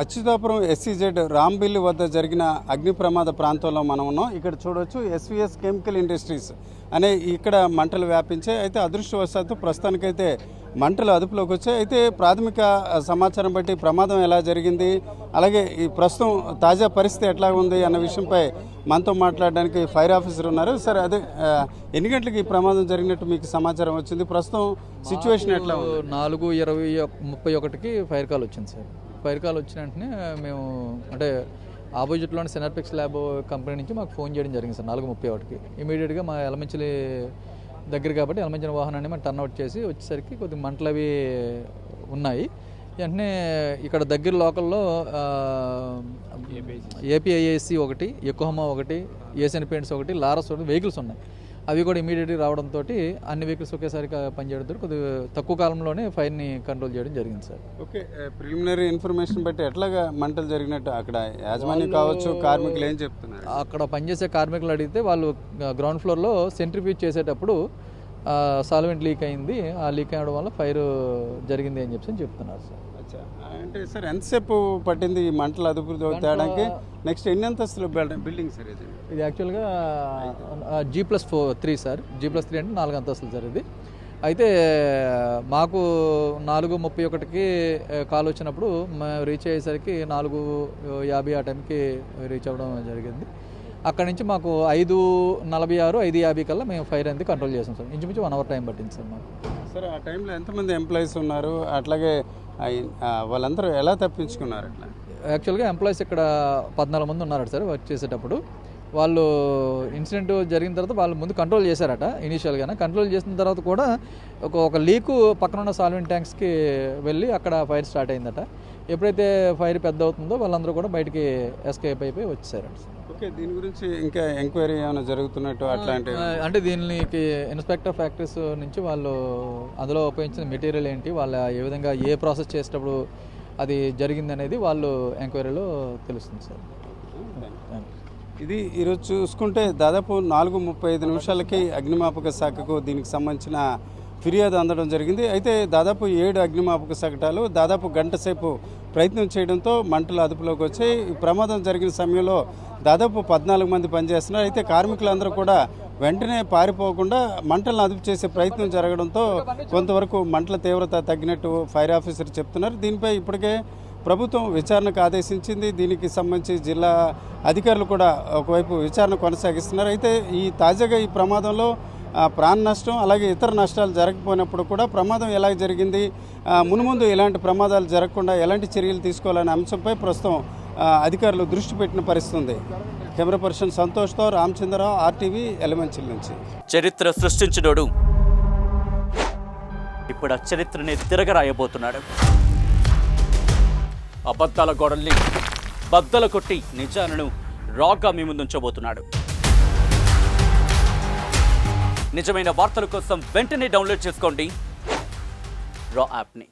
Atchutapuram SEZ Rambilli వద్ద జరిగిన అగ్ని ప్రమాద ప్రాంతంలో మనం ఉన్నాం. ఇక్కడ చూడొచ్చు ఎస్వీఎస్ కెమికల్ ఇండస్ట్రీస్ అనే ఇక్కడ మంటలు వ్యాపించాయి. అయితే అదృష్టవశాత్తు ప్రస్తుతానికైతే మంటలు అదుపులోకి వచ్చాయి. అయితే ప్రాథమిక సమాచారం బట్టి ప్రమాదం ఎలా జరిగింది, అలాగే ఈ ప్రస్తుతం తాజా పరిస్థితి ఎట్లా ఉంది అన్న విషయంపై మనతో మాట్లాడడానికి ఫైర్ ఆఫీసర్ ఉన్నారు. సార్, అదే ఎన్ని గంటలకు ఈ ప్రమాదం జరిగినట్టు మీకు సమాచారం వచ్చింది? ప్రస్తుతం సిచ్యువేషన్ ఎట్లా ఉంది? 4:31కి ఫైర్ కాల్ వచ్చింది సార్. ఫైర్ కాల్ వచ్చిన వెంటనే మేము అంటే ఆపోజిట్లోని సెనర్పిక్స్ ల్యాబ్ కంపెనీ నుంచి మాకు ఫోన్ చేయడం జరిగింది సార్ 4:31కి. ఇమీడియట్గా మా ఎలమంచిలి దగ్గర కాబట్టి ఎలమంచిన వాహనాన్ని మనం టర్న్ అవుట్ చేసి వచ్చేసరికి కొద్దిగా మంటలు అవి ఉన్నాయి. వెంటనే ఇక్కడ దగ్గర లోకల్లో ఏపీఐఏసి ఒకటి, యొకోహమా ఒకటి, ఏషియన్ పెయింట్స్ ఒకటి, లారస్ ఒకటి వెహికల్స్ ఉన్నాయి. అవి కూడా ఇమీడియట్గా రావడంతో అన్ని వెహికల్స్ ఒకేసారి పనిచేయడంతో కొద్దిగా తక్కువ కాలంలోనే ఫైర్ని కంట్రోల్ చేయడం జరిగింది సార్. ఓకే, ప్రిలిమినరీ ఇన్ఫర్మేషన్ బట్టి ఎట్లాగా మంటలు జరిగినట్టు అక్కడ యాజమాన్యం కావచ్చు, కార్మికులు ఏం చెప్తున్నారు? అక్కడ పనిచేసే కార్మికులు అడిగితే వాళ్ళు గ్రౌండ్ ఫ్లోర్లో సెంట్రిఫ్యూజ్ చేసేటప్పుడు సాల్వెంట్ లీక్ అయింది, ఆ లీక్ అవ్వడం వల్ల ఫైర్ జరిగింది అని చెప్పి చెప్తున్నారు సార్. అంటే సార్, ఎంతసేపు పట్టింది ఈ మంటలు అదుపు తేడానికి? నెక్స్ట్ ఎన్ని అంతస్తులు బిల్డింగ్ సార్ ఇది? ఇది యాక్చువల్గా G+3 సార్. G+3 అంటే 4 అంతస్తులు సార్ ఇది. అయితే మాకు 4:31కి కాల్ వచ్చినప్పుడు మేము రీచ్ అయ్యేసరికి 4:50 ఆ టైంకి రీచ్ అవ్వడం జరిగింది. అక్కడ నుంచి మాకు 5:46, 5:50 కల్లా మేము ఫైర్ అనేది కంట్రోల్ చేసాం సార్. ఇంచుమించు 1 అవర్ టైం పట్టింది సార్ మాకు. సార్, ఆ టైంలో ఎంతమంది ఎంప్లాయీస్ ఉన్నారు, అట్లాగే వాళ్ళందరూ ఎలా తప్పించుకున్నారు? అట్లా యాక్చువల్గా ఎంప్లాయీస్ ఇక్కడ 14 మంది ఉన్నారు సార్ వర్క్ చేసేటప్పుడు. వాళ్ళు ఇన్సిడెంట్ జరిగిన తర్వాత వాళ్ళు ముందు కంట్రోల్ చేశారట ఇనీషియల్గానే. కంట్రోల్ చేసిన తర్వాత కూడా ఒక లీకు పక్కన ఉన్న సాల్వెంట్ ట్యాంక్స్కి వెళ్ళి అక్కడ ఫైర్ స్టార్ట్ అయిందట. ఎప్పుడైతే ఫైర్ పెద్ద అవుతుందో వాళ్ళందరూ కూడా బయటికి ఎస్కేప్ అయిపోయి వచ్చేసారంట. ఓకే, దీని గురించి ఇంకా ఎంక్వైరీ ఏమైనా జరుగుతున్నట్టు అట్లాంటివి? అంటే దీనికి ఇన్స్పెక్టర్ ఫ్యాక్టరీస్ నుంచి వాళ్ళు అందులో ఉపయోగించిన మెటీరియల్ ఏంటి, వాళ్ళ ఏ విధంగా ఏ ప్రాసెస్ చేసేటప్పుడు అది జరిగింది అనేది వాళ్ళు ఎంక్వైరీలో తెలుస్తుంది సార్. ఇది ఈరోజు చూసుకుంటే దాదాపు 4:35 అగ్నిమాపక శాఖకు దీనికి సంబంధించిన ఫిర్యాదు అందడం జరిగింది. అయితే దాదాపు 7 అగ్నిమాపక శకటాలు దాదాపు గంట సేపు ప్రయత్నం చేయడంతో మంటలు అదుపులోకి వచ్చాయి. ఈ ప్రమాదం జరిగిన సమయంలో దాదాపు 14 మంది పనిచేస్తున్నారు. అయితే కార్మికులందరూ కూడా వెంటనే పారిపోకుండా మంటలను అదుపు చేసే ప్రయత్నం జరగడంతో కొంతవరకు మంటల తీవ్రత తగ్గినట్టు ఫైర్ ఆఫీసర్ చెప్తున్నారు. దీనిపై ఇప్పటికే ప్రభుత్వం విచారణకు ఆదేశించింది. దీనికి సంబంధించి జిల్లా అధికారులు కూడా ఒకవైపు విచారణ కొనసాగిస్తున్నారు. అయితే ఈ తాజాగా ఈ ప్రమాదంలో ప్రాణ నష్టం అలాగే ఇతర నష్టాలు జరగకపోయినప్పుడు కూడా ప్రమాదం ఎలా జరిగింది, మున్ముందు ఇలాంటి ప్రమాదాలు జరగకుండా ఎలాంటి చర్యలు తీసుకోవాలనే అంశంపై ప్రస్తుతం అధికారులు దృష్టి పెట్టిన పరిస్థితి ఉంది. కెమెరా పర్సన్ సంతోష్తో రామచంద్రరావు, RTV, ఎలమంచిల్ నుంచి. చరిత్ర సృష్టించినోడు ఇప్పుడు ఆ చరిత్రని తిరగరాయబోతున్నాడు. అబద్ధాల గోడల్ని బద్దలు కొట్టి నిజాలను రాగా మీ ముందుంచబోతున్నాడు. నిజమైన వార్తల కోసం వెంటనే డౌన్లోడ్ చేసుకోండి రా యాప్ని.